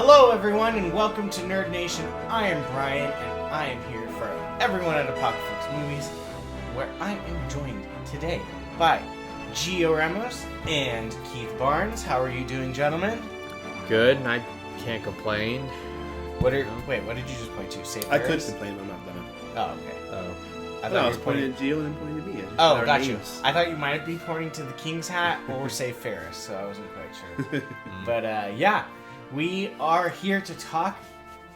Hello, everyone, and welcome to Nerd Nation. I am Brian, and I am here for everyone at Apocaflix Movies, where I am joined today by Gio Ramos and Keith Barnes. How are you doing, gentlemen? Good, and I can't complain. What did you just point to? Say I could complain, but I'm not done. Oh, okay. I thought I was pointing at Gio and then pointing at me. Oh, got you. I thought you might be pointing to the King's Hat or say Ferris, so I wasn't quite sure. But yeah, we are here to talk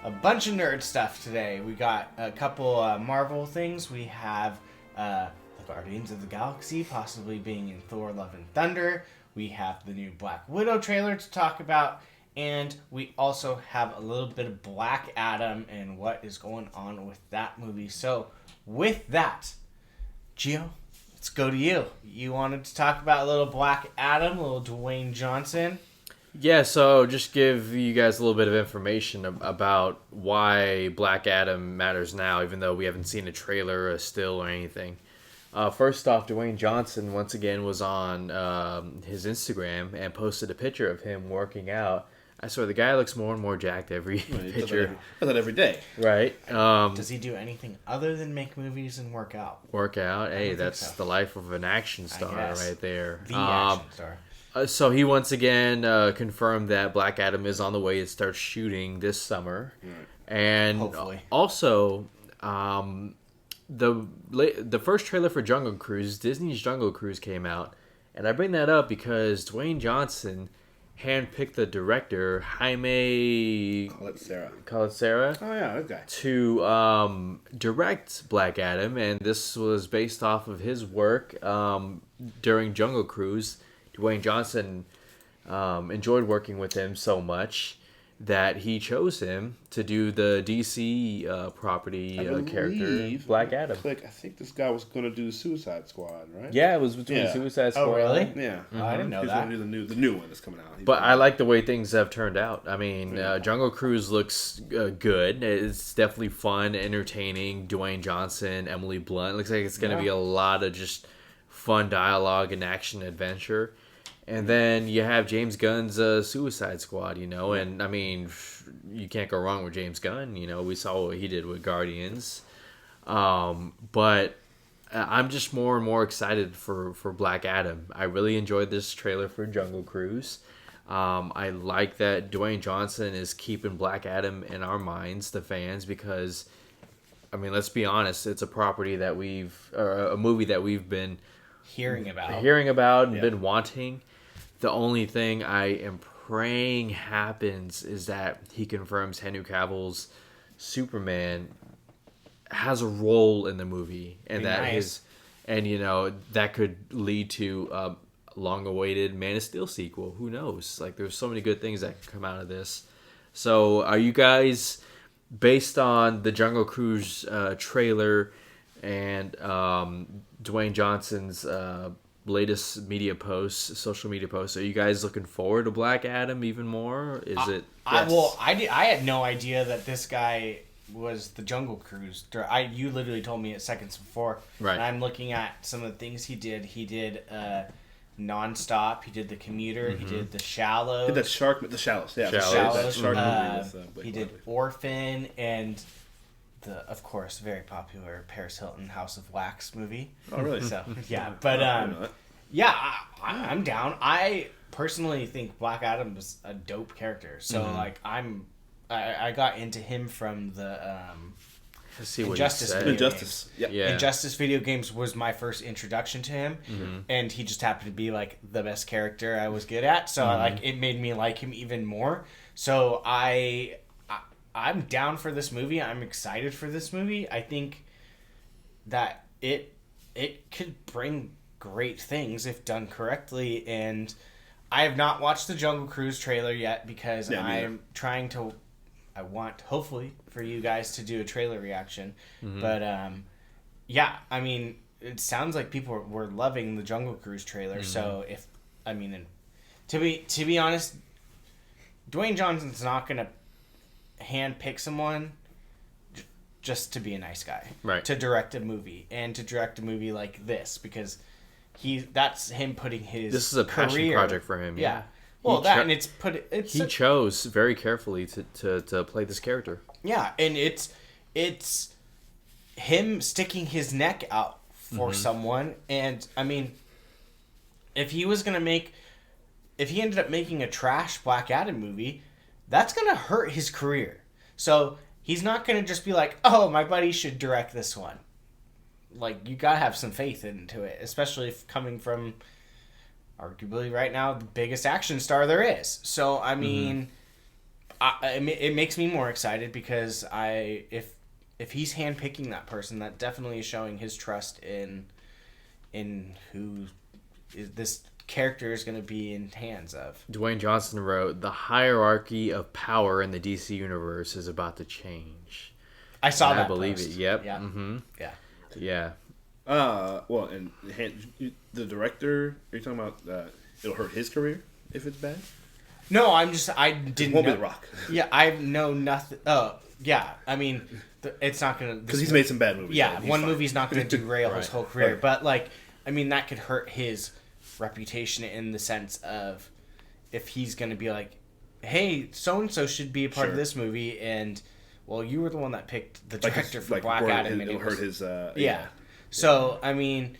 a bunch of nerd stuff today. We got a couple Marvel things. We have the Guardians of the Galaxy possibly being in Thor: Love and Thunder. We have the new Black Widow trailer to talk about. And we also have a little bit of Black Adam and what is going on with that movie. So, with that, Gio, let's go to you. You wanted to talk about a little Black Adam, a little Dwayne Johnson. Yeah, so just give you guys a little bit of information about why Black Adam matters now, even though we haven't seen a trailer, a still, or anything. First off, Dwayne Johnson, once again, was on his Instagram and posted a picture of him working out. I swear, the guy looks more and more jacked every picture. I thought every day. Right. Does he do anything other than make movies and work out? Hey, that's the life of an action star right there. The action star. So he once again confirmed that Black Adam is on the way to start shooting this summer. Right. And hopefully. Also, the first trailer for Jungle Cruise, Disney's Jungle Cruise, came out. And I bring that up because Dwayne Johnson handpicked the director, Jaime Collet-Serra. Oh, yeah, okay. To direct Black Adam, and this was based off of his work during Jungle Cruise. Dwayne Johnson enjoyed working with him so much that he chose him to do the DC property character, Black Adam. I think this guy was going to do Suicide Squad, right? Yeah, it was between Suicide Squad. Oh, really? Yeah. Mm-hmm. I didn't know He's that. He's going to do the new one that's coming out. But I like the way things have turned out. I mean, Jungle Cruise looks good. It's definitely fun, entertaining. Dwayne Johnson, Emily Blunt. Looks like it's going to be a lot of just fun dialogue and action adventure. And then you have James Gunn's Suicide Squad, and I mean, you can't go wrong with James Gunn. We saw what he did with Guardians. But I'm just more and more excited for Black Adam. I really enjoyed this trailer for Jungle Cruise. I like that Dwayne Johnson is keeping Black Adam in our minds, the fans, because, I mean, let's be honest, it's a property that a movie that we've been hearing about and been wanting. The only thing I am praying happens is that he confirms Henry Cavill's Superman has a role in the movie, and that could lead to a long-awaited Man of Steel sequel. Who knows? Like, there's so many good things that can come out of this. So, are you guys, based on the Jungle Cruise trailer and Dwayne Johnson's latest social media posts, are you guys looking forward to Black Adam even more? I had no idea that this guy was the Jungle Cruise. You literally told me it seconds before. Right. And I'm looking at some of the things he did. He did Nonstop. He did The Commuter. Mm-hmm. He did The Shallows. He did The Shallows. Yeah, The Shallows. That shark movie with he did Orphan and the, of course, very popular Paris Hilton House of Wax movie. Oh, really? So, yeah. But, I'm down. I personally think Black Adam is a dope character. So, I got into him from the Injustice video games. Yeah. Injustice video games was my first introduction to him, and he just happened to be like the best character I was good at. So it made me like him even more. So I'm down for this movie. I'm excited for this movie. I think that it could bring great things if done correctly. And I have not watched the Jungle Cruise trailer yet because I'm trying to. I want, hopefully, for you guys to do a trailer reaction. But, I mean, it sounds like people were loving the Jungle Cruise trailer. So, to be honest, Dwayne Johnson's not going to handpick someone just to be a nice guy. Right. To direct a movie. And to direct a movie like this. Because that's him putting his This is a passion project for him. Yeah. Well, he chose very carefully to play this character. Yeah, and it's him sticking his neck out for someone, and I mean, if he ended up making a trash Black Adam movie, that's gonna hurt his career. So he's not gonna just be like, "Oh, my buddy should direct this one." Like, you gotta have some faith into it, especially if coming from arguably right now the biggest action star there is. So I mean, it makes me more excited because if he's handpicking that person, that definitely is showing his trust in who this character is going to be in hands of. Dwayne Johnson wrote, "The hierarchy of power in the DC universe is about to change." I saw that. I believe post. it. Yep. Yeah. Mm-hmm. Yeah. Yeah. Well, and the director, are you talking about it'll hurt his career if it's bad? No, I didn't. It won't be The Rock. Yeah, I know nothing. Oh, yeah. I mean, it's not gonna because he's made some bad movies. Yeah, one movie's not gonna derail his whole career, Right. but like, I mean, that could hurt his reputation in the sense of if he's gonna be like, "Hey, so and so should be a part of this movie," and well, you were the one that picked the director for Black Adam, and it'll hurt his. Yeah. So I mean,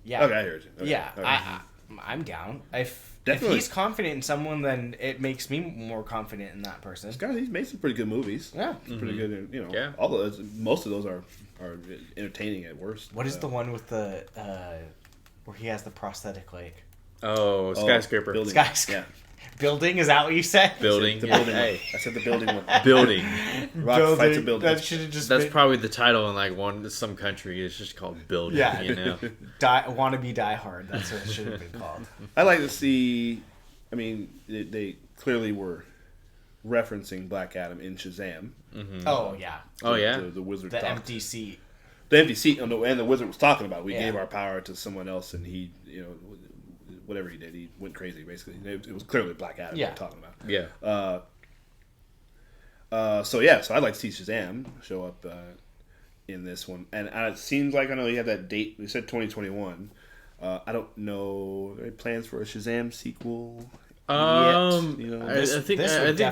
yeah. Okay, I heard you. Okay. Yeah, Okay. I'm down. If Definitely. he's confident in someone, then it makes me more confident in that person. He's made some pretty good movies. Yeah. Pretty good. You know, Yeah. all of those, most of those are entertaining at worst. What is the one with the where he has the prosthetic leg? Oh, Skyscraper. Building. Skyscraper. Yeah. Building, is that what you said? Building. The building one. Hey. I said the building one. Building. Rock fights a building. That should have just That's been, probably the title in like some country. It's just called Building. Yeah. You know. Wannabe Die Hard. That's what it should have been called. I like to see. I mean, they clearly were referencing Black Adam in Shazam. Mm-hmm. Oh yeah. Oh yeah. The wizard. The talked. empty seat. The empty seat, and the wizard was talking about. We Yeah. gave our power to someone else, and he, whatever he did, he went crazy. Basically, it was clearly Black Adam we were talking about. Yeah. So I'd like to see Shazam show up in this one, and it seems like I know you have that date. We said 2021. I don't know. Are there any plans for a Shazam sequel? Yet? I think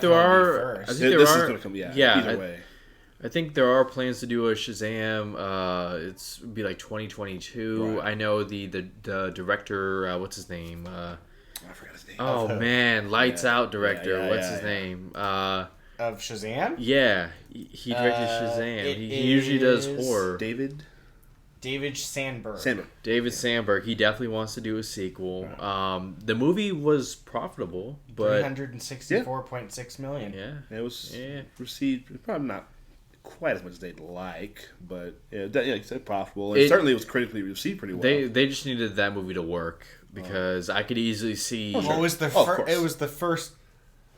there are. I think there this are. is going to come. Yeah. Either way. I think there are plans to do a Shazam. It's be like 2022. Right. I know the director. What's his name? I forgot his name. Oh man, Lights Out director. Yeah, What's his name? Of Shazam? Yeah, he directed Shazam. He usually does horror. David Sandberg. David Sandberg. He definitely wants to do a sequel. The movie was profitable, but $364.6 million. Yeah, it was received probably not quite as much as they'd like, but it's profitable. And certainly it was critically received pretty well. They just needed that movie to work because I could easily see. Well, it was the first.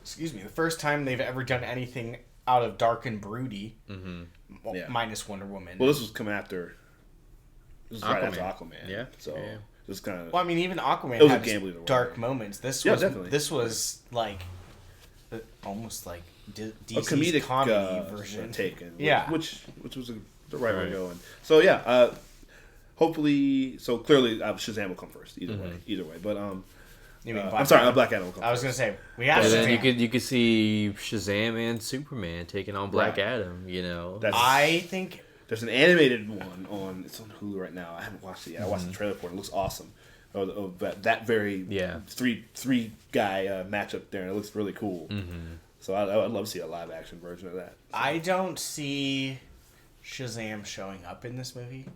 Excuse me, the first time they've ever done anything out of dark and broody, minus Wonder Woman. Well, this was coming after. This was right after Aquaman. Aquaman. Yeah. So it was kind of. Well, I mean, even Aquaman had gambling dark moments. This was like almost like DC's a comedic comedy version. Taken. Which was the right way to go. And so hopefully, clearly Shazam will come first. Either way, but I'm sorry, Black Adam will come. I was gonna say we have. And then you could see Shazam and Superman taking on Black Adam. I think there's an animated one it's on Hulu right now. I haven't watched it yet. I watched the trailer for it. It looks awesome. That very three guy matchup there, and it looks really cool. Mm-hmm. So I'd love to see a live action version of that. So. I don't see Shazam showing up in this movie,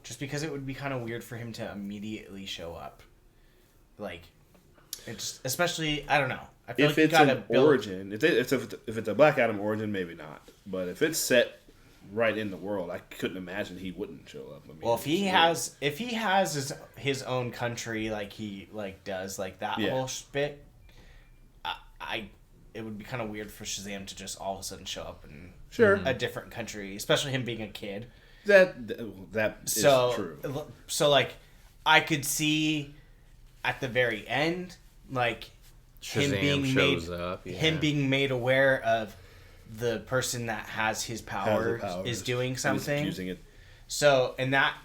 just because it would be kind of weird for him to immediately show up. Like, it's especially I don't know. I feel if it's an origin, if it's a Black Adam origin, maybe not. But if it's set right in the world, I couldn't imagine he wouldn't show up. I mean, well, if he has his own country like he does that whole bit, it would be kind of weird for Shazam to just all of a sudden show up in a different country, especially him being a kid. That is true. So I could see at the very end, Shazam him being made aware of the person that has his powers is doing something. Using it. So, and that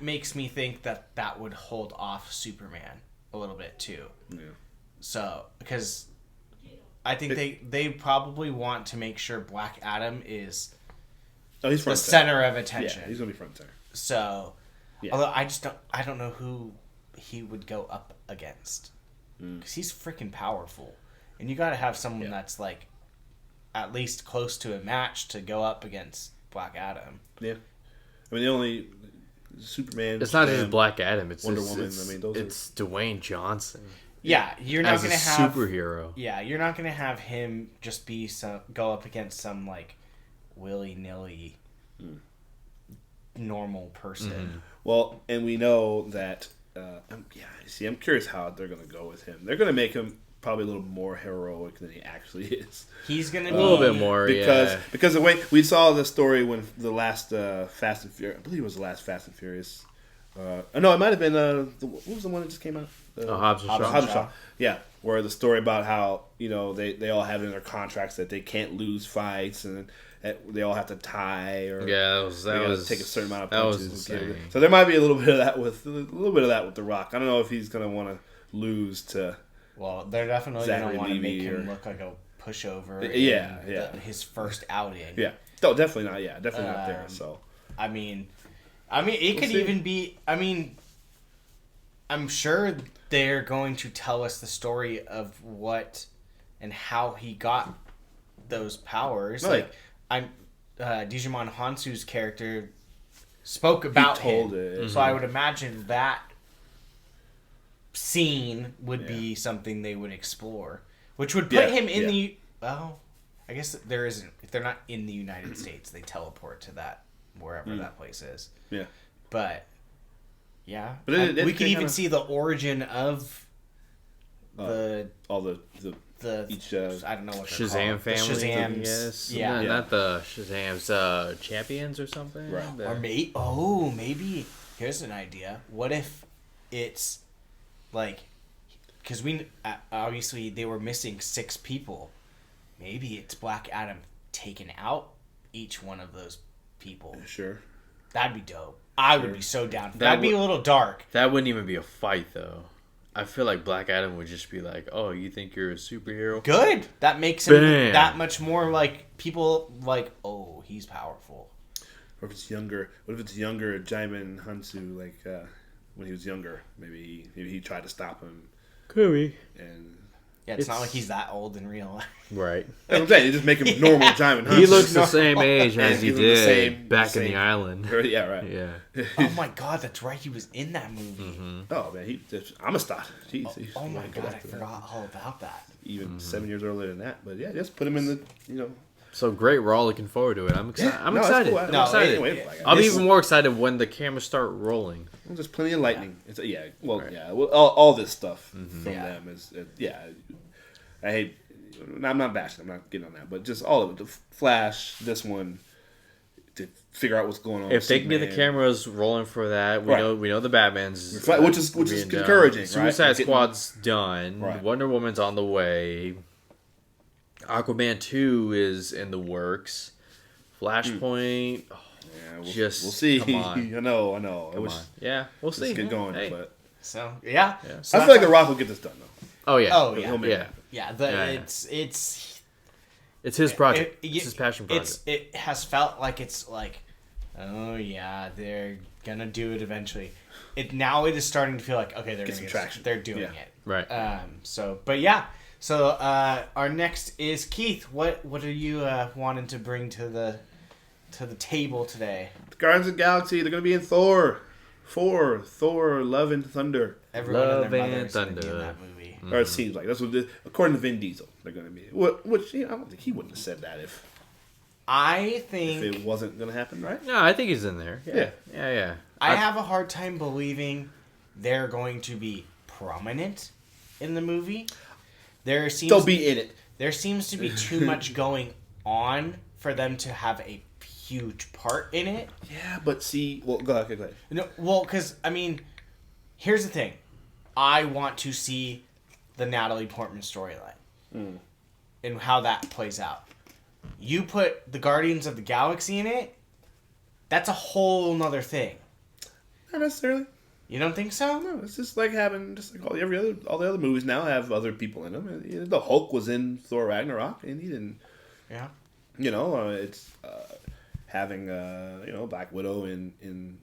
makes me think that would hold off Superman a little bit too. Yeah. So, because I think they probably want to make sure Black Adam is he's the center of attention. Yeah, he's gonna be front and center. So, although I don't know who he would go up against, because he's freaking powerful, and you got to have someone that's like at least close to a match to go up against Black Adam. Yeah, I mean the only Superman. It's not just Black Adam. It's Wonder Woman. I mean, it's Dwayne Johnson. Yeah, you're not going to have superhero. Yeah, you're not going to have him just go up against some like willy-nilly normal person. Mm-hmm. Well, and we know that. I'm curious how they're going to go with him. They're going to make him probably a little more heroic than he actually is. He's going to be a little bit more, because the way we saw the story when the last Fast and Furious, I believe it was the last Fast and Furious. No, it might have been what was the one that just came out? Hobbs and Shaw. Yeah, where the story about how they all have in their contracts that they can't lose fights and that they all have to tie or that was take a certain amount of punches. That was insane. So there might be a little bit of that with The Rock. I don't know if he's gonna want to lose to. Well, they're definitely gonna want to make him look like a pushover. His first outing. Yeah, no, definitely not. Yeah, definitely not there. So I mean, it could even be. I mean, I'm sure they're going to tell us the story of what and how he got those powers. Right. Like, Digimon Hansu's character spoke about him, so I would imagine that scene would be something they would explore, which would put him in the. Well, I guess there isn't. If they're not in the United States, they teleport to that wherever that place is. Yeah, but yeah, but we could even see the origin of the each I don't know what they're Shazam called. family. The Shazams, Yes. yeah. Not the Shazams, champions or something. Right. Or maybe here's an idea. What if it's like, because we obviously they were missing 6 people. Maybe it's Black Adam taking out each one of those people. Sure. That'd be dope. I would be so down. That'd be a little dark. That wouldn't even be a fight, though. I feel like Black Adam would just be like, "Oh, you think you're a superhero? Good. That makes him that much more like people like. Oh, he's powerful. Or if it's younger, what if it's younger Jaimin Hansu, like when he was younger? Maybe he tried to stop him. Could be. And yeah, it's not like he's that old in real life. Right. That's what I'm saying. You just make him normal Jaimin Hansu. He looks the same age as he did back in the island. Yeah, right. Yeah. Oh my God, that's right. He was in that movie. Mm-hmm. Oh man, I'm a star. Jeez, oh my God, I forgot all about that. Even 7 years earlier than that, but yeah, just put him in the So great, we're all looking forward to it. I'm excited. I'm excited. Cool. I'm excited. Anyway, I'll be even more excited when the cameras start rolling. There's plenty of lightning. Yeah. All this stuff from them is I hate. I'm not bashing. I'm not getting on that, but just all of it. The Flash, this one, to figure out what's going on. If they can get the cameras rolling for that, we know the Batman's which is encouraging. Right? Suicide Squad's done. Right. Wonder Woman's on the way. Aquaman 2 is in the works. Flashpoint. We'll see. Come on. I know. Yeah, we'll see. Let's get going. Hey. But So yeah. I feel like The Rock will get this done though. Oh yeah. Oh yeah. He'll make it happen. Yeah. It's his project. It's his passion project. It has felt like it's like, oh yeah, they're gonna do it eventually. Now it is starting to feel like, okay, they're Get gonna some traction. They're doing it. Right. So our next is Keith. What are you wanting to bring to the table today? The Guardians of the Galaxy. They're gonna be in Thor. Thor, Love and Thunder. Everyone Love and their mother and is gonna be in Thunder. that movie. Or it seems like that's what, according to Vin Diesel, they're going to be. Which I don't think he wouldn't have said that if it wasn't going to happen, right? No, I think he's in there. Yeah. I have a hard time believing they're going to be prominent in the movie. They'll be in it. There seems to be too much going on for them to have a huge part in it. Yeah, but see, well, go ahead. No, well, because I mean, here's the thing: I want to see the Natalie Portman storyline and how that plays out. You put the Guardians of the Galaxy in it, that's a whole nother thing. Not necessarily. You don't think so? No, it's just like having all the other movies now have other people in them. And, the Hulk was in Thor Ragnarok, and he didn't. Yeah. It's having Black Widow in.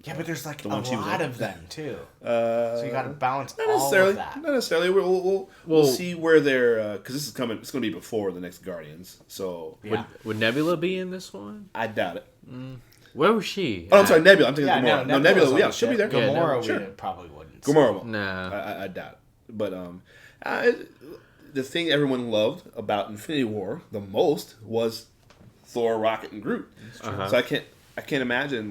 Yeah, but there's like a lot of them too. So you got to balance not all of that. Not necessarily. We'll see where they're because this is coming. It's going to be before the next Guardians. So would Nebula be in this one? I doubt it. Where was she? Oh, I'm sorry, Nebula. I'm thinking Gamora. No, Nebula. Yeah, she'll be there. Gamora, probably wouldn't. Gamora won't. No, I doubt it. But the thing everyone loved about Infinity War the most was Thor, Rocket, and Groot. So I can't imagine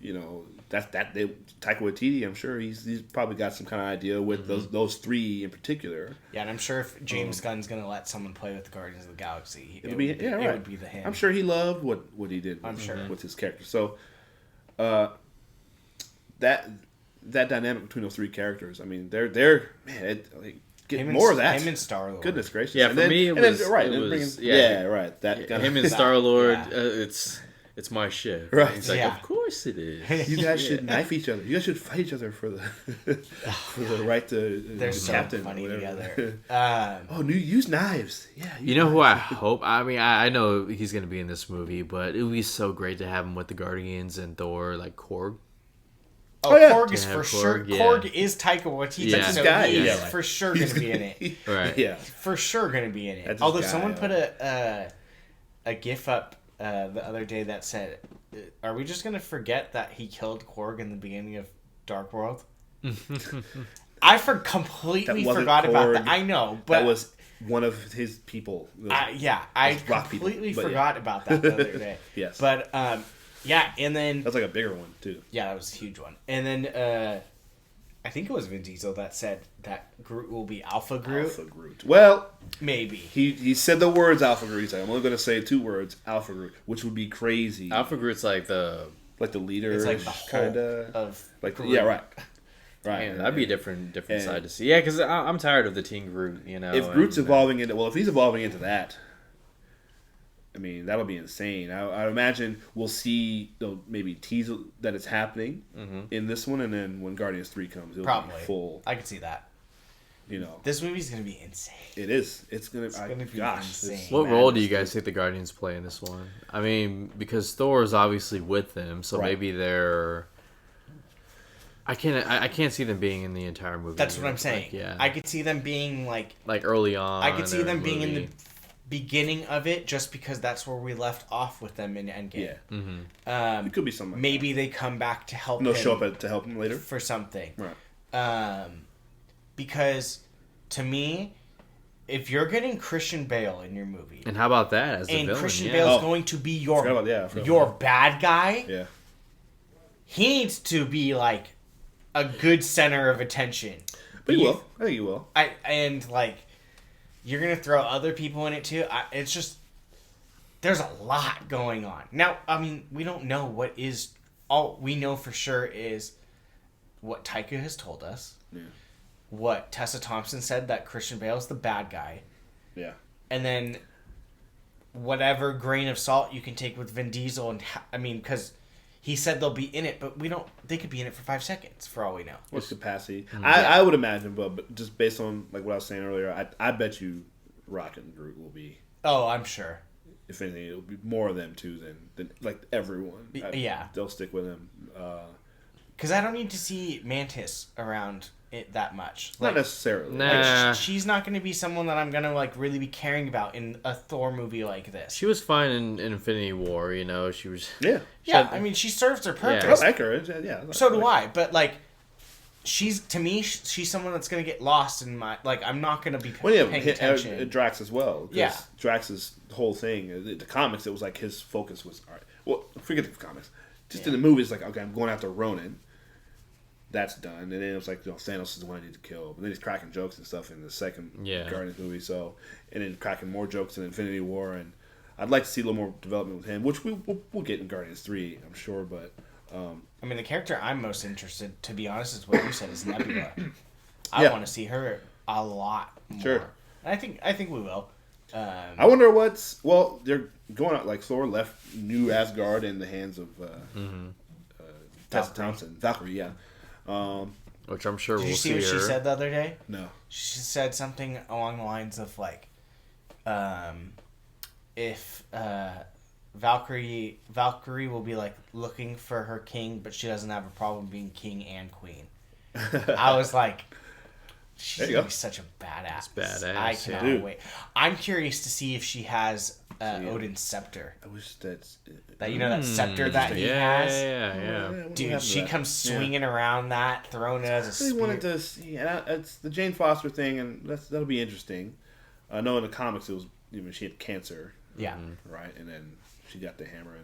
Taika Waititi. I'm sure he's probably got some kind of idea with those three in particular. Yeah, and I'm sure if James Gunn's gonna let someone play with the Guardians of the Galaxy, it would be the him. I'm sure he loved what he did. With his character. So, that dynamic between those three characters. I mean, they're get more of that. Him and Star-Lord. Goodness gracious. Yeah, for me it was right. That him and Star-Lord. It's my ship. Right. He's like, of course it is. You guys should knife each other. You guys should fight each other for the right to They're so captain. funny together. together. Use knives. Yeah. You know who I hope? I mean, I know he's going to be in this movie, but it would be so great to have him with the Guardians and Thor, like Korg. Korg is for Korg, sure. yeah. Korg is Taika Waititi. That's his guy. He's for sure going to be in it. Right. Yeah. For sure going to be in it. That's Although guy, someone put a GIF up the other day that said, "Are we just going to forget that he killed Korg in the beginning of Dark World?" I completely forgot about that. I know, but that was one of his people. I completely forgot about that the other day. Yes, but and then that's like a bigger one too. Yeah, that was a huge one. And then I think it was Vin Diesel that said that Groot will be Alpha Groot. Alpha Groot. Well, maybe he said the words Alpha Groot. He's like, I'm only going to say 2 words, Alpha Groot, which would be crazy. Alpha Groot's like the leader. It's like the kind of Groot. Yeah, right. Man, that'd be a different side to see. Yeah, because I'm tired of the Teen Groot. If Groot's evolving into if he's evolving into that, I mean, that'll be insane. I imagine we'll see maybe tease that it's happening in this one, and then when Guardians 3 comes, it'll be full. I could see that. This movie's gonna be insane. It is. It's gonna be insane. What role do you guys think the Guardians play in this one? I mean, because Thor is obviously with them, so maybe they're. I can't see them being in the entire movie. That's what I'm saying. I could see them being like early on. I could see them being in the beginning of it, just because that's where we left off with them in Endgame. Yeah. It could be something. Maybe they come back to help. They'll show up to help him later for something. Right. Because to me, if you're getting Christian Bale in your movie, and how about that as the villain? Christian Bale's going to be your bad guy. Yeah. He needs to be like a good center of attention. But he will. I think he will. You're gonna throw other people in it too. It's just there's a lot going on now. I mean, we don't know what is. All we know for sure is what Taika has told us. Yeah. What Tessa Thompson said, that Christian Bale's the bad guy. Yeah. And then whatever grain of salt you can take with Vin Diesel, because he said they'll be in it, but they could be in it for 5 seconds for all we know. What's capacity? I would imagine, but just based on what I was saying earlier, I bet you Rocket and Groot will be. Oh, I'm sure. If anything, it'll be more of them too than like everyone. They'll stick with him. Because I don't need to see Mantis around it that much. Not necessarily. Nah. She's not going to be someone that I'm going to really be caring about in a Thor movie like this. She was fine in Infinity War, She was. Yeah. She serves her purpose. I like her. Yeah. So do I. But she's someone that's going to get lost in my. I'm not going to be paying attention. Drax as well. Yeah. Drax's whole thing, the comics, it was like his focus was all right. Well, forget the comics. Just in the movies, okay, I'm going after Ronan. That's done, and then it was like Thanos is the one I need to kill. But then he's cracking jokes and stuff in the second Guardians movie. So, and then cracking more jokes in Infinity War, and I'd like to see a little more development with him, which we'll get in Guardians 3, I'm sure. But the character I'm most interested, to be honest, is what you said, is Nebula. I want to see her a lot more. Sure, and I think we will. I wonder they're going out Thor left New Asgard in the hands of Tessa Thompson, Valkyrie, yeah. Which I'm sure Did we'll you see see what her. she said the other day? No. She said something along the lines of like, if Valkyrie will be like looking for her king, but she doesn't have a problem being king and queen. I was like, she's gonna be such a badass. Badass, I cannot Dude. wait. I'm curious to see if she has Odin's scepter. I wish that's... That that scepter that he has. Yeah. Dude, she comes swinging around that, throwing it as a I spear. really wanted to see... It's the Jane Foster thing, and that'll be interesting. I know in the comics it was... she had cancer. Yeah. Right? And then she got the hammer,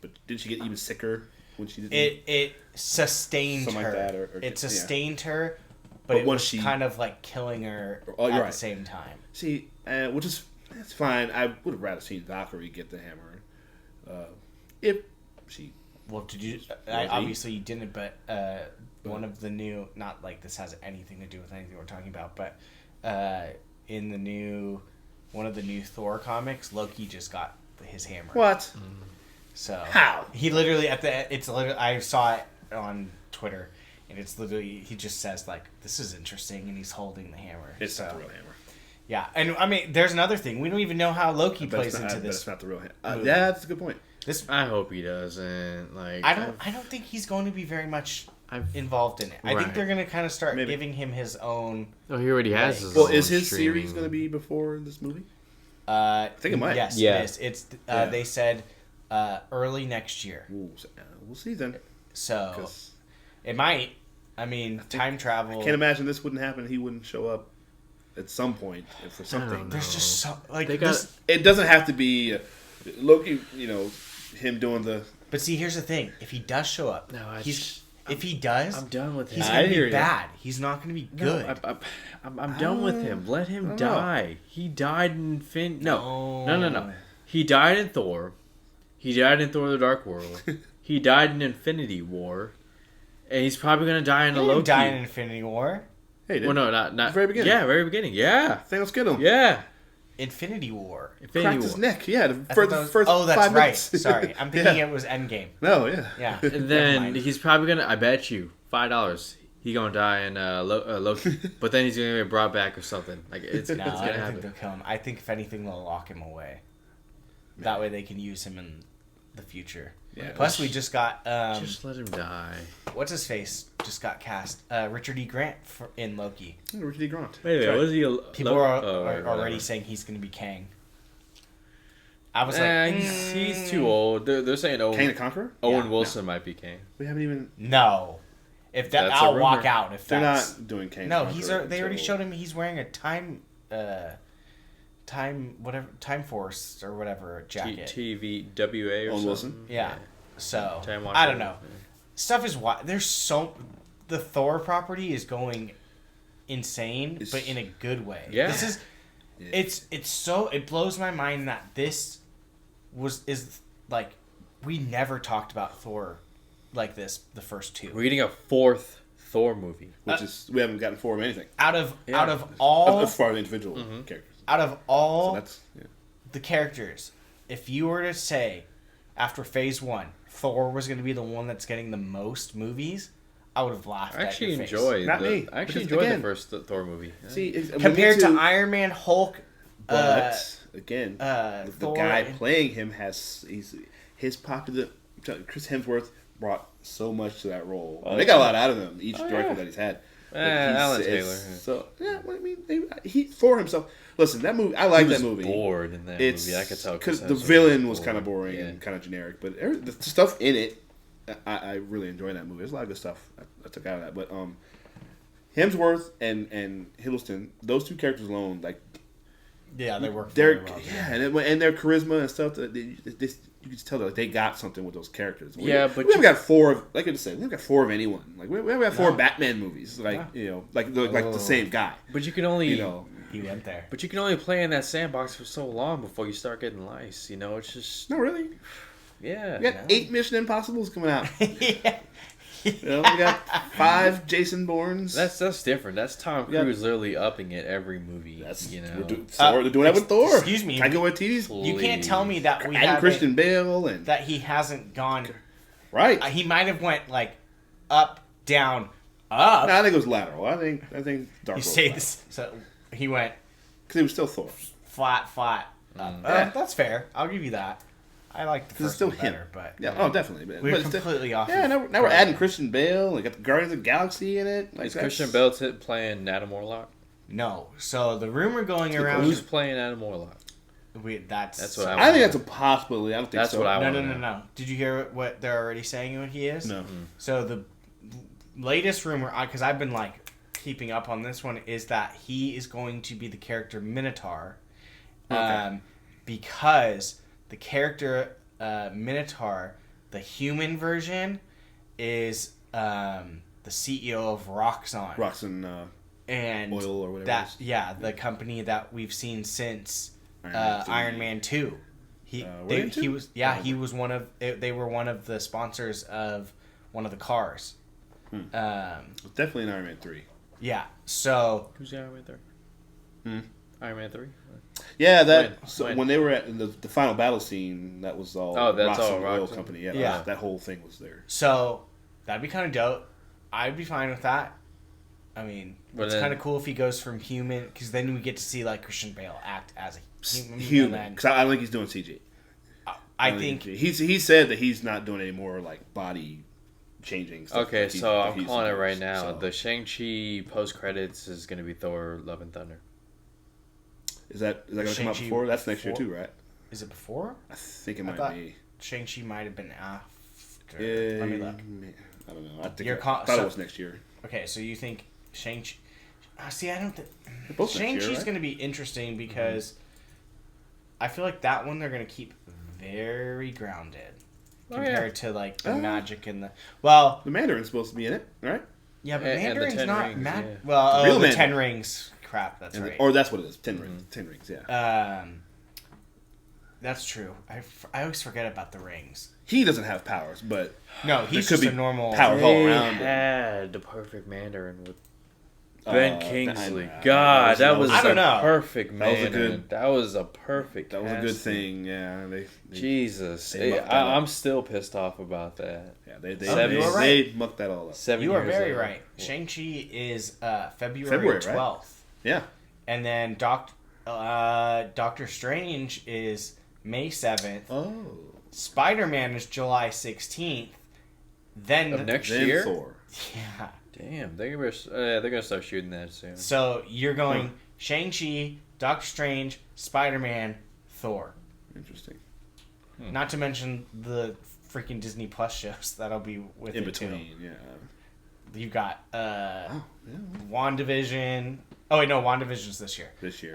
but did she get even sicker when she did It sustained something her. like that? Or It sustained her, but it was kind of like killing her at the same time. See, which is... That's fine. I would have rather seen Valkyrie get the hammer. If she... Well, did you... obviously you didn't, but one of the new... Not like this has anything to do with anything we're talking about, but in the new... One of the new Thor comics, Loki just got his hammer. What? So how? He literally it's literally I saw it on Twitter, and it's literally he just says like, "This is interesting," and he's holding the hammer. It's not the real hammer. Yeah, and I mean, there's another thing. We don't even know how Loki plays into this. That's not the real hammer. Yeah, that's a good point. I hope he doesn't. Like, I don't think he's going to be very much involved in it. I think they're going to kind of start giving him his own. Oh, he already has his Well, own is his streaming. series going to be before this movie? I think it might. Yes, Yeah. it is. It's they said early next year. Ooh, we'll see then. So it might. I mean, time travel. I can't imagine this wouldn't happen. He wouldn't show up at some point for something. There's just so like It doesn't have to be Loki. Him doing the. But see, here's the thing: if he does show up, if he does, I'm done with him. He's gonna be bad. He's not gonna be good. No, I'm done with him. Let him die. He died in No. He died in Thor. He died in Thor: The Dark World. He died in Infinity War, and he's probably gonna die in a Loki. Die in Infinity War. Hey, well, no, not the very beginning. Yeah, very beginning. Yeah, Thanos get him. Yeah, Infinity War. Cracked his neck. Yeah, the first oh, that's 5 right. minutes. Sorry, I'm thinking it was Endgame. No, yeah. Yeah. And then he's probably gonna. I bet you $5. He gonna die in Loki, but then he's gonna get brought back or something. Like it's gonna I don't happen. think they'll kill him. I think if anything, they'll lock him away. That way, they can use him in the future. Yeah. Plus, we just got just let him die. What's his face just got cast? Richard E. Grant in Loki. Richard E. Grant. Wait, was he? People are already saying he's going to be Kang. I was like, he's too old. They're saying Kang the Conqueror. Owen Wilson might be Kang. We haven't even. No, if that, I'll walk out. If they're that's not doing Kang. No, they already showed him. He's wearing a time Force or whatever jacket. TVWA or Owen something. Wilson. Yeah. So I don't know. Stuff is the Thor property is going insane, but in a good way. Yeah. This is it blows my mind that this is like we never talked about Thor like this the first two. We're getting a 4th Thor movie, which is we haven't gotten 4 of anything. Out of all as far as individual characters. Out of all so the characters, if you were to say after Phase 1, Thor was going to be the one that's getting the most movies, I would have laughed at your face. I actually enjoyed the first Thor movie. See, compared to Iron Man, Hulk, but again, the Thor, guy playing him his popular. Chris Hemsworth brought so much to that role. They got a lot out of him. Each director that he's had. Alan Taylor. So yeah, I mean, he Thor himself. Listen, that movie. I like that movie. Bored in that movie. I could tell because the villain was kind of boring and kind of generic, but the stuff in it, I really enjoyed that movie. There's a lot of good stuff I took out of that. But Hemsworth and Hiddleston, those two characters alone, like they work. They're well and their charisma and stuff. You can just tell that they got something with those characters. But we haven't got 4 of, like I just said, we haven't got 4 of anyone. Like we haven't got 4 Batman movies. Like like the same guy. But you can only he went there. But you can only play in that sandbox for so long before you start getting lice. It's just no really. Yeah, we got 8 Mission Impossibles coming out. We got 5 Jason Bournes. That's different. That's Tom Cruise literally upping it every movie. They're doing that with Thor. Excuse me. Taika Waititi's. You can't tell me that Christian Bale and that he hasn't gone Right. He might have went like up, down, up. No, I think it was lateral. I think Dark He World stayed was this, so he went because he was still Thor. flat, up. Yeah. That's fair. I'll give you that. I like the first still one him. better, but Yeah, oh, definitely. we're But it's completely off. Yeah, of now we're adding Christian Bale. Like got the Guardians of the Galaxy in it. Like Is Christian Bale playing Adam Warlock? No. So the rumor going around. Who's playing Adam Warlock? That's what I think that's a possibility. I don't think That's so. what I want. No. Did you hear what they're already saying? What he is? No. So the latest rumor, because I've been like keeping up on this one, is that he is going to be the character Minotaur, because the character Minotaur, the human version, is the CEO of Roxxon. Roxxon and Oil or whatever. That the company that we've seen since Iron Man 2. He was one of they were one of the sponsors of one of the cars. Definitely in Iron Man 3. Yeah. So who's Iron Man 3? Iron Man 3? Yeah, when they were at the final battle scene, that was all. Oh, that's Roxxon all Oil Roxxon. Company. Yeah. That whole thing was there. So that'd be kind of dope. I'd be fine with that. I mean, it's kind of cool if he goes from human, because then we get to see like Christian Bale act as a human. Because I don't think he's doing CG. I think he said that he's not doing any more like body changing stuff. Okay, like so I'm calling it right supposed, now. so. The Shang-Chi post credits is going to be Thor: Love and Thunder. Is that going to come out before? That's next year too, right? Is it before? I think it might be. Shang-Chi might have been after. Yeah, Let me look. I don't know. I thought it was next year. Okay, so you think Shang-Chi... see, I don't think... Both Shang-Chi's right? going to be interesting because I feel like that one they're going to keep very grounded compared to like the magic and the... Well... The Mandarin's supposed to be in it, right? Yeah, but Mandarin's not... Rings, yeah. The Well, real the Mandarin. 10 Rings. Crap, that's right. Or that's what it is. 10 rings. 10 rings, yeah. That's true. I always forget about the rings. He doesn't have powers, but... No, he's just a normal... powers all around him. Had the perfect Mandarin with Ben Kingsley. that was I don't know. Perfect That was a Mandarin. good- That was a perfect. That was a good thing, yeah. Jesus, they mucked that up. I'm still pissed off about that. Yeah, they mucked that all up. 7 You are years very later. right. Shang-Chi is February, February 12th. right? Yeah. And then Doctor Strange is May 7th. Oh. Spider-Man is July 16th. Then Of next Then year? Thor. Yeah. Damn, they're gonna start shooting that soon. So you're going Shang-Chi, Doctor Strange, Spider-Man, Thor. Interesting. Not to mention the freaking Disney Plus shows that'll be with In it between, too. yeah. You got WandaVision. Oh wait, no, WandaVision's this year. This year.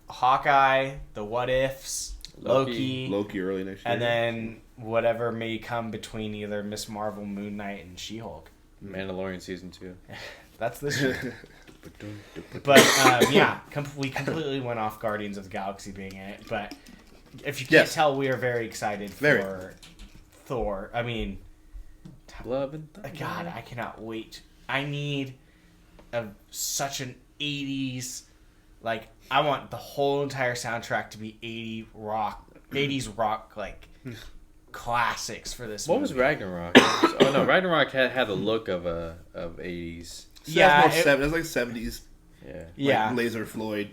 Hawkeye, the What Ifs, Loki, early next year. and then whatever may come between either Miss Marvel, Moon Knight, and She-Hulk. Mandalorian season 2. That's this year. But we completely went off Guardians of the Galaxy being in it. But if you can't tell, we are very excited for Thor. I mean, Love and Thunder. God, I cannot wait. I need such an 80s, like, I want the whole entire soundtrack to be 80s rock, like, classics for this What movie. was Ragnarok? Oh no, Ragnarok had the look of 80s. That's like 70s. Yeah. Like Laser Floyd.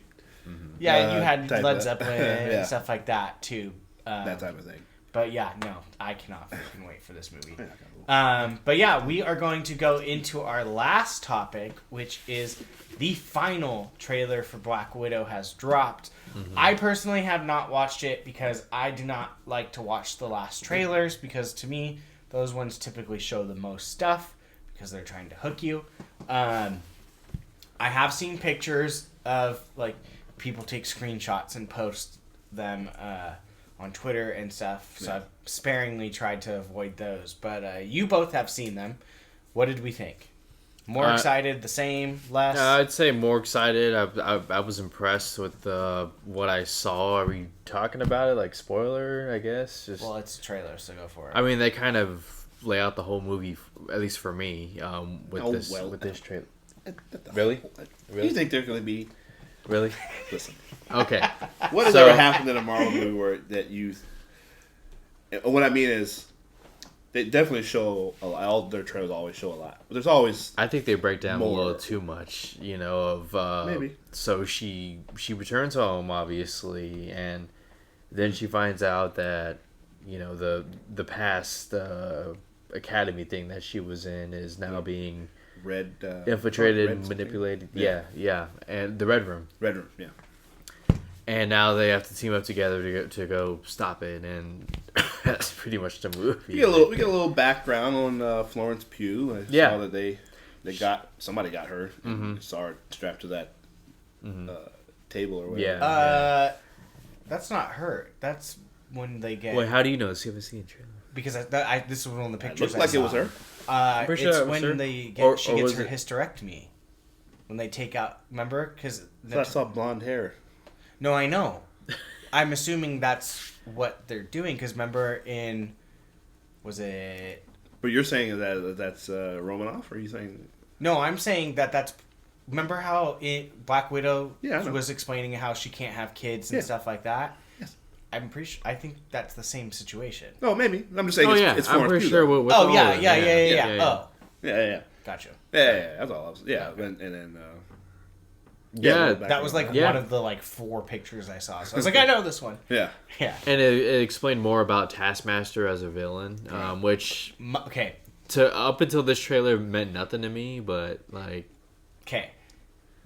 Yeah, and you had type Led of- Zeppelin and stuff like that, too. That type of thing. But yeah, no, I cannot freaking wait for this movie. But yeah, we are going to go into our last topic, which is the final trailer for Black Widow has dropped. I personally have not watched it because I do not like to watch the last trailers because to me, those ones typically show the most stuff because they're trying to hook you. I have seen pictures of like people take screenshots and post them on Twitter and stuff, so I've sparingly tried to avoid those. But you both have seen them. What did we think? More excited, the same, less? I'd say more excited. I was impressed with what I saw. Are we talking about it? Like, spoiler, I guess? Well, it's a trailer, so go for it. I mean, they kind of lay out the whole movie, at least for me, with this trailer. Really? You think they're going to be... Really? Listen. Okay. What has ever happened in a Marvel movie where that you... What I mean is, They definitely show a lot. All their trailers always show a lot, but there's always. I think they break down more. a little too much, of Maybe. So she returns home, obviously, and then she finds out that the past academy thing that she was in is now being infiltrated and manipulated. Yeah, and the Red Room. Red Room, yeah. And now they have to team up together to go stop it, and that's pretty much the movie. We get a little background on Florence Pugh. I saw that somebody got her and saw her strapped to that table or whatever. Yeah. That's not her. That's when they get. Wait, how do you know this? You haven't seen the trailer. Because this was one of the pictures. It looked like it was her. Pretty sure it's when she gets her hysterectomy. When they take out, remember? Because I saw blonde hair. No, I know. I'm assuming that's what they're doing. Because remember was it? But you're saying that's Romanoff, or are you saying? No, I'm saying that's. Remember how Black Widow I know. was explaining how she can't have kids and stuff like that. Yes. I'm pretty sure. I think that's the same situation. Oh, maybe. I'm just saying. It's I'm Florence pretty Pugh, sure. though. With Oh yeah. Oh, Yeah. gotcha. Yeah. That's all I was. Yeah, and then. That was like one of the 4 pictures I saw. So I was like, I know this one. Yeah. Yeah. And it explained more about Taskmaster as a villain, which up until this trailer meant nothing to me, but okay,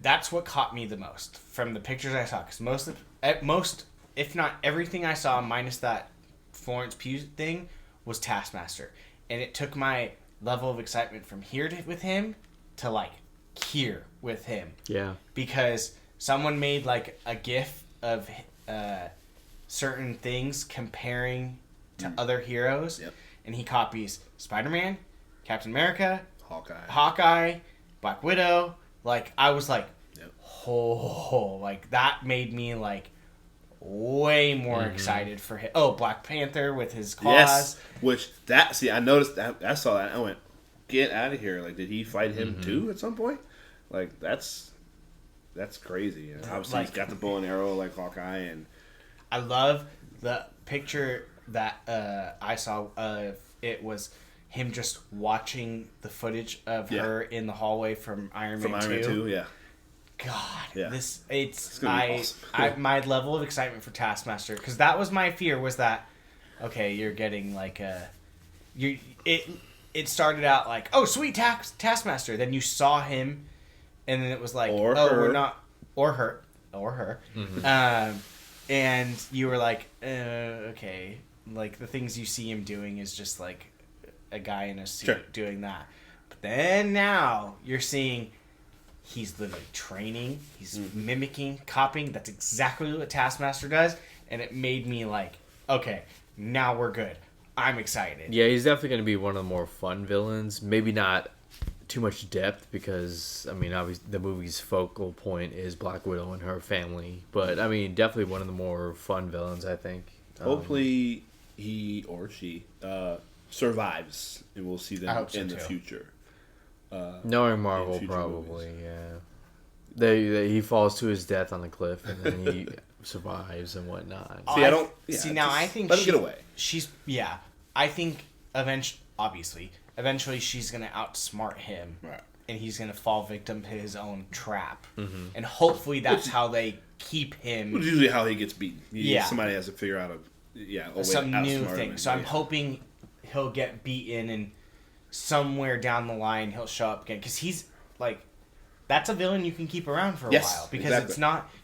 that's what caught me the most from the pictures I saw. Because most, if not everything I saw, minus that Florence Pugh thing, was Taskmaster, and it took my level of excitement from here with him to here with him. Yeah. Because someone made a GIF of certain things comparing to other heroes, and he copies Spider-Man, Captain America, Hawkeye, Black Widow. I was that made me way more excited for him. Oh, Black Panther with his claws. Yes, I noticed that. I saw that. I went, get out of here! Did he fight him too at some point? That's crazy. Obviously, he's got the bow and arrow like Hawkeye, and I love the picture that I saw of it was him just watching the footage of her in the hallway from Iron Man 2. Yeah. God, it's gonna be awesome. My level of excitement for Taskmaster, because that was my fear, was that you're getting it started out oh sweet Taskmaster, then you saw him, and then it was we're not or her, and you were okay, the things you see him doing is just a guy in a suit doing that, but then now you're seeing. He's literally training. He's mimicking, copying. That's exactly what Taskmaster does. And it made me okay, now we're good. I'm excited. Yeah, he's definitely going to be one of the more fun villains. Maybe not too much depth because, obviously the movie's focal point is Black Widow and her family. But, definitely one of the more fun villains, I think. Hopefully he or she survives and we'll see them in the future. Knowing Marvel, probably, yeah. He falls to his death on the cliff, and then he survives and whatnot. I think let him get away. I think eventually she's gonna outsmart him, right? And he's gonna fall victim to his own trap, and hopefully that's how they keep him. Which is usually how he gets beaten. Somebody has to figure out some new thing. So I'm hoping he'll get beaten and. Somewhere down the line he'll show up again, because he's that's a villain you can keep around for a while, because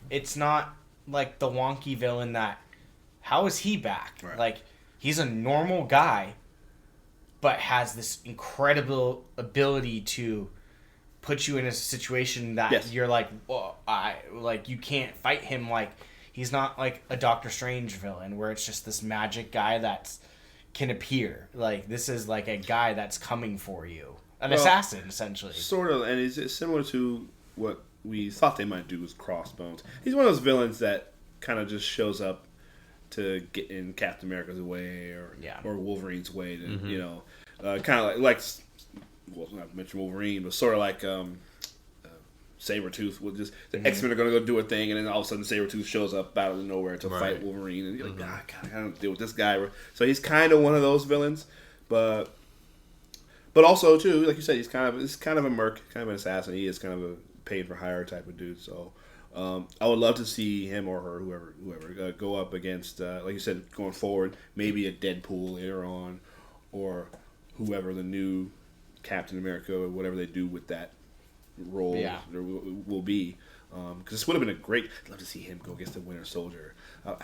it's not like the wonky villain that how is he back, right. He's a normal guy but has this incredible ability to put you in a situation that you're you can't fight him. He's not a Doctor Strange villain where it's just this magic guy that's can appear. This is a guy that's coming for you, assassin essentially, sort of. And it's similar to what we thought they might do with Crossbones. He's one of those villains that kind of just shows up to get in Captain America's way or Wolverine's way to kind of well, not to mention Wolverine, but sort of Sabretooth will just the X-Men are going to go do a thing, and then all of a sudden Sabretooth shows up out of nowhere to fight Wolverine, and you're I don't deal with this guy. So he's kind of one of those villains, But also too, like you said, he's kind of a merc, kind of an assassin. He is kind of a paid for hire type of dude. So I would love to see him or her, whoever, go up against, like you said, going forward, maybe a Deadpool later on, or whoever the new Captain America or whatever they do with that role will be. Because this would have been I'd love to see him go against the Winter Soldier. I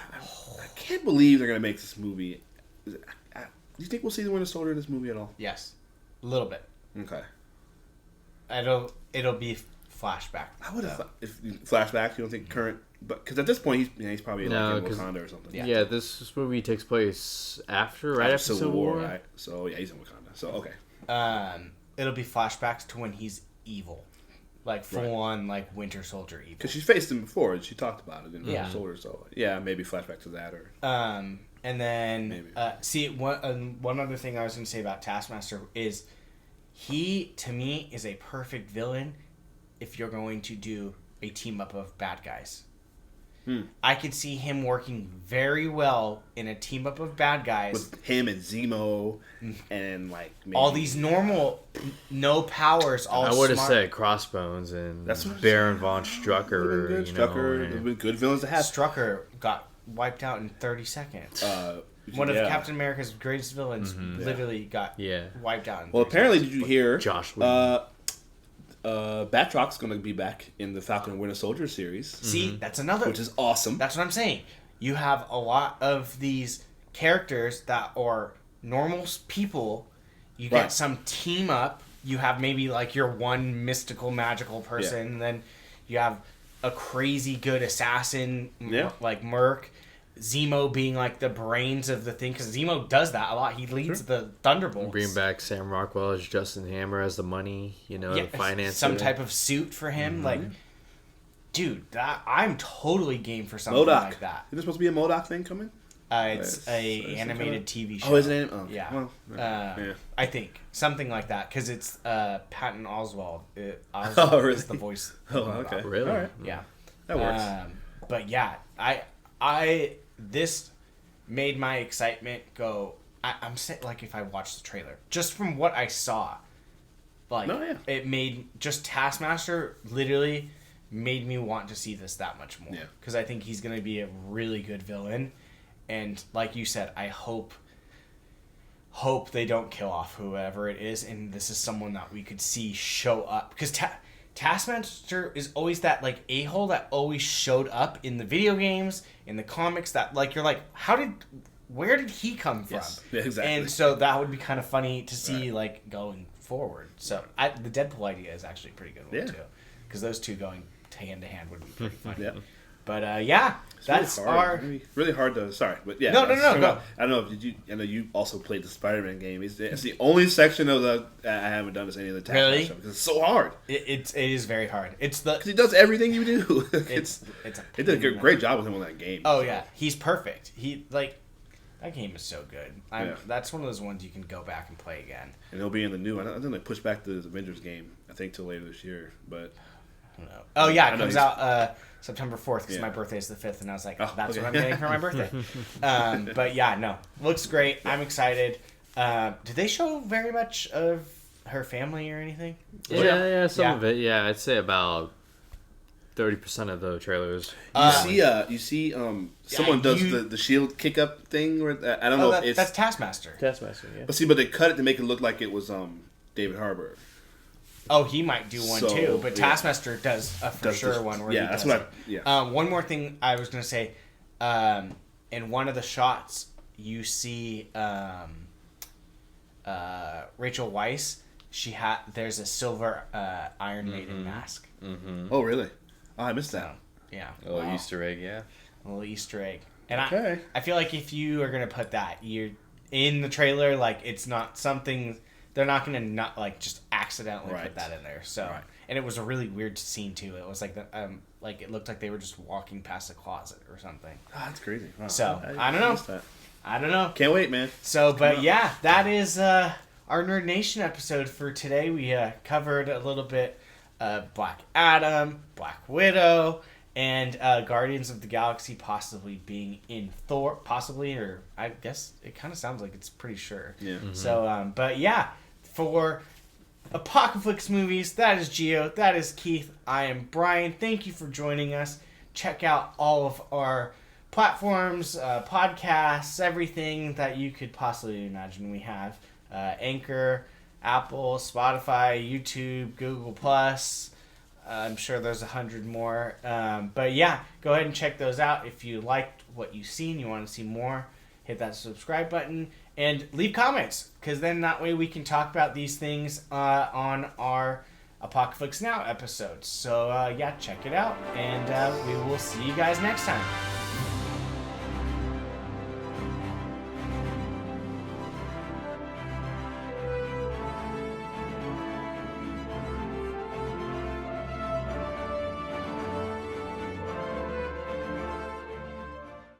can't believe they're going to make this movie. Do you think we'll see the Winter Soldier in this movie at all? Yes. A little bit. Okay. It'll be flashback. I would have if flashback. You don't think current? But because at this point he's probably in Wakanda or something. Yeah, this movie takes place after Civil War. Right? So yeah, he's in Wakanda. So okay. It'll be flashbacks to when he's evil, like full on like Winter Soldier evil. Because she faced him before and she talked about it in Winter Soldier. So yeah, maybe flashback to that or. And then one other thing I was going to say about Taskmaster is he to me is a perfect villain if you're going to do a team up of bad guys. I could see him working very well in a team up of bad guys with him and Zemo and like maybe all these normal no powers. All I would have said Crossbones and Baron von Strucker. Strucker, good villains to have. Strucker got wiped out in 30 seconds. One of Captain America's greatest villains literally got wiped out. Well, apparently, did you hear? Josh Batrock's going to be back in the Falcon and Winter Soldier series. See, that's another, which is awesome. That's what I'm saying. You have a lot of these characters that are normal people. You get some team up. You have maybe like your one mystical, magical person, and then you have a crazy good assassin, like Merc. Zemo being like the brains of the thing, because Zemo does that a lot. He leads the Thunderbolts. Bring back Sam Rockwell as Justin Hammer as the money, the finance. Some type of suit for him. Like, dude, I'm totally game for something like that. Is there supposed to be a MODOK thing coming? It's a animated TV show. Oh, is it? Oh, yeah. Well, I think something like that because it's Patton Oswalt. Oswalt is the voice. Oh, okay. Really? All right. Yeah. That works. But yeah, this made my excitement go. I'm saying, like, if I watched the trailer, just from what I saw, like, it made just Taskmaster literally made me want to see this that much more. Because I think he's going to be a really good villain, and like you said, I hope they don't kill off whoever it is, and this is someone that we could see show up because. Taskmaster is always that like a-hole that always showed up in the video games, in the comics, that like you're like, where did he come from? Yes. Yeah, exactly. And so that would be kind of funny to see like going forward. So the Deadpool idea is actually a pretty good one too, because those two going hand to hand would be pretty funny. But that's really hard to. Sorry, but No. I don't know. I know you also played the Spider-Man game. It's the only section of the I haven't done this any of the Taskmaster show because it's so hard. It is very hard. Because he does everything you do. They did a great job with him on that game. Oh yeah, he's perfect. That game is so good. That's one of those ones you can go back and play again. And he'll be in the new. I think they pushed back the Avengers game. I think till later this year, but. I don't know. Oh yeah, it comes out September 4th because my birthday is the 5th, and I was like, that's what I'm getting for my birthday. But yeah, no, looks great. I'm excited. Did they show very much of her family or anything? Yeah, some of it. Yeah, I'd say about 30% of the trailers. You see, someone does the shield kick up thing. Where I don't know if it's that's Taskmaster. Taskmaster, yeah. But they cut it to make it look like it was David Harbour. Oh, he might do one too, but Taskmaster does a for sure one where he does it. One more thing I was going to say, in one of the shots you see Rachel Weisz. There's a silver Iron Maiden mask. Mm-hmm. Oh, really? Oh, I missed that. Yeah. A little Easter egg, yeah. A little Easter egg. And I feel like if you are going to put that, you're in the trailer, like it's not something. They're not going to not like just accidentally put that in there. So, and it was a really weird scene too. It was like it looked like they were just walking past a closet or something. Oh, that's crazy. Wow. So I don't know. I don't know. Can't wait, man. So, but yeah, that is our Nerd Nation episode for today. We covered a little bit Black Adam, Black Widow, and Guardians of the Galaxy possibly being in Thor, possibly, or I guess it kind of sounds like it's pretty sure. Yeah. Mm-hmm. So, but yeah, for Apocaflix movies, that is Gio, that is Keith, I am Brian. Thank you for joining us. Check out all of our platforms, podcasts, everything that you could possibly imagine we have. Anchor, Apple, Spotify, YouTube, Google+. I'm sure there's 100 more. But yeah, go ahead and check those out. If you liked what you've seen, you want to see more, hit that subscribe button. And leave comments, because then that way we can talk about these things on our Apocaflix Now episodes. So yeah, check it out. And we will see you guys next time.